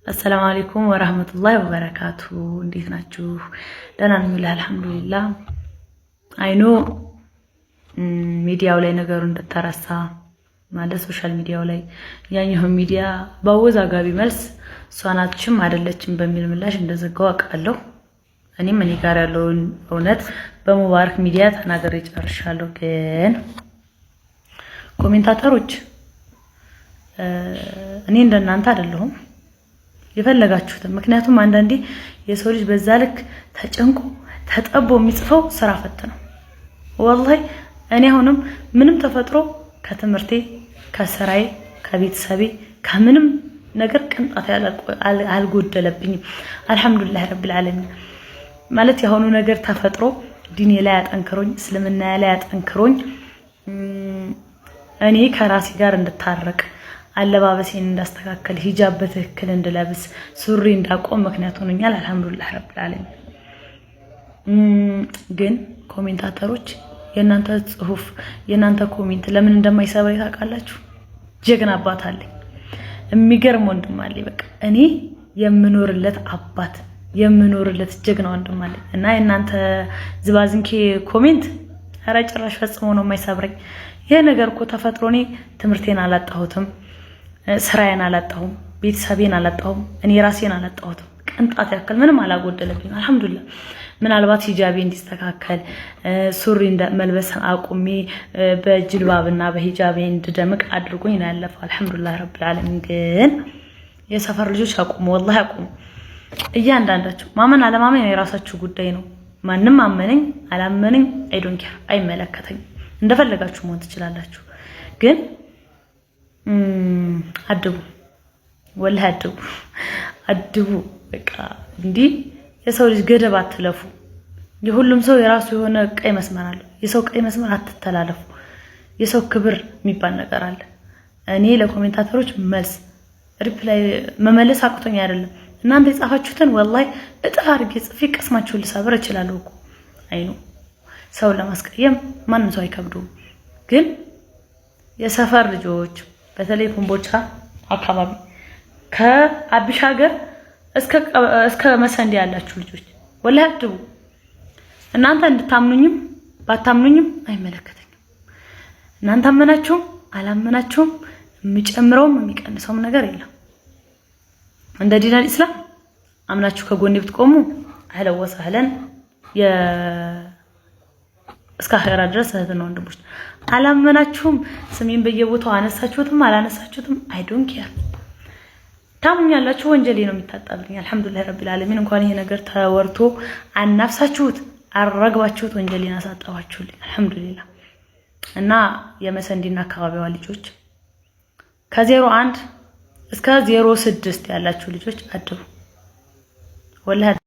السلام عليكم ورحمة الله وبركاته. እንዴት ናችሁ? ደህና ነኝ አልሐምዱሊላህ። አይኖ ሚዲያው ላይ ነገሩ እንደተረሳ ማለት ሶሻል ሚዲያው ላይ ያኛው ሚዲያ በአወዛጋቢ መልስ ሷናችም አይደለችም በሚል ምላሽ እንደዘጋው አውቃለሁ። እኔም እኔ ጋር ያለውን እውነት በሙባረክ ሚዲያ ተናግሬ ጨርሻለሁ። ግን ኮሜንታተሮች እኔ እንደናንተ አይደለሁም የፈለጋችሁት። ምክንያቱም አንዳንዴ የሰው ልጅ በዛ ልክ ተጨንቆ ተጠቦ የሚጽፈው ስራ ፈት ነው። ወላሂ እኔ አሁንም ምንም ተፈጥሮ ከትምርቴ ከስራዬ ከቤተሰቤ ከምንም ነገር ቅንጣት አልጎደለብኝም። አልহামዱሊላህ ረብል ዓለሚን ማለት የሆኑ ነገር ተፈጥሮ ዲኔ ላይ አጠንክሮኝ እስልምና ላይ አጠንክሮኝ እኔ ከራሴ ጋር እንድታረቅ አለባበሴን እንዳስተካከል ሂጃብ በትክክል እንድለብስ ሱሪ እንዳቆም ምክንያት ሆኖኛል። አልহামዱሊላህ ረብል ዓለሚን። ግን ኮሜንታተሮች የናንተ ጽሁፍ የናንተ ኮሜንት ለምን እንደማይሰብር ታውቃላችሁ? ጀግና አባት አለኝ፣ የሚገርም ወንድም አለኝ። በቃ እኔ የምኖርለት አባት የምኖርለት ጀግና ወንድም አለኝ እና የናንተ ዝባዝንኬ ኮሜንት ኧረ ጭራሽ ፈጽሞ ነው የማይሰብረኝ። ይሄ ነገር እኮ ተፈጥሮ እኔ ትምርቴን አላጣሁትም፣ ስራዬን አላጣሁም፣ ቤተሰቤን አላጣሁም፣ እኔ ራሴን አላጣሁትም። ቅንጣት ያክል ምንም አላጎደለብኝ አልহামዱሊላህ። ምናልባት ሂጃቤ እንዲስተካከል ሱሪ መልበስ አቁሜ በጅልባብና በሂጃቤ እንድደምቅ አድርጎኝ ነው ያለፈው። አልহামዱሊላህ ረብል ዓለሚን። ግን የሰፈር ልጆች አቁሙ፣ ወላሂ አቁሙ። እያንዳንዳችሁ ማመን አለማመን የራሳችሁ ጉዳይ ነው። ማንንም አመነኝ አላመነኝ አይ ዶንት ኬር፣ አይመለከተኝም። እንደፈለጋችሁ መሆን ትችላላችሁ። ግን አድቡ፣ ወላሂ አድቡ። በቃ እንዲ የሰው ልጅ ገደብ አትለፉ። የሁሉም ሰው የራሱ የሆነ ቀይ መስመር አለ። የሰው ቀይ መስመር አትተላለፉ። የሰው ክብር የሚባል ነገር አለ። እኔ ለኮሜንታተሮች መልስ ሪፕላይ መመለስ አቅቶኝ አይደለም። እናንተ የጻፋችሁትን ወላሂ እጥፍ አድርጌ ጽፌ ቀስማችሁን ልሰብር እችላለሁ እኮ አይኑ ሰው ለማስቀየም ማንም ሰው አይከብዱም። ግን የሰፈር ልጆች በተለይ ኮምቦልቻ አካባቢ ከአብሽ ሀገር እስከ መሰንዲ ያላችሁ ልጆች ወላሂ አድቡ። እናንተ እንድታምኑኝም ባታምኑኝም አይመለከተኝም። እናንተ አመናችሁም አላመናችሁም የሚጨምረውም የሚቀንሰውም ነገር የለም። እንደ ዲን አልኢስላም አምናችሁ ከጎኔ ብትቆሙ አህለ ወሰህለን እስከ አኺራ ድረስ እህትና ወንድሞች። አላመናችሁም ስሜን በየቦታው አነሳችሁትም አላነሳችሁትም አይ ዶንት ኬር። ታምኛላችሁ ወንጀሌ ነው የሚታጣብኝ። አልহামዱሊላህ ረብል ዓለሚን። እንኳን ይሄ ነገር ተወርቶ አናፍሳችሁት አረግባችሁት ወንጀሌን አሳጣዋችሁልኝ አልহামዱሊላህ። እና የመሰንዲና አካባቢዋ ልጆች ከ01 እስከ 06 ያላችሁ ልጆች አድቡ ወላሂ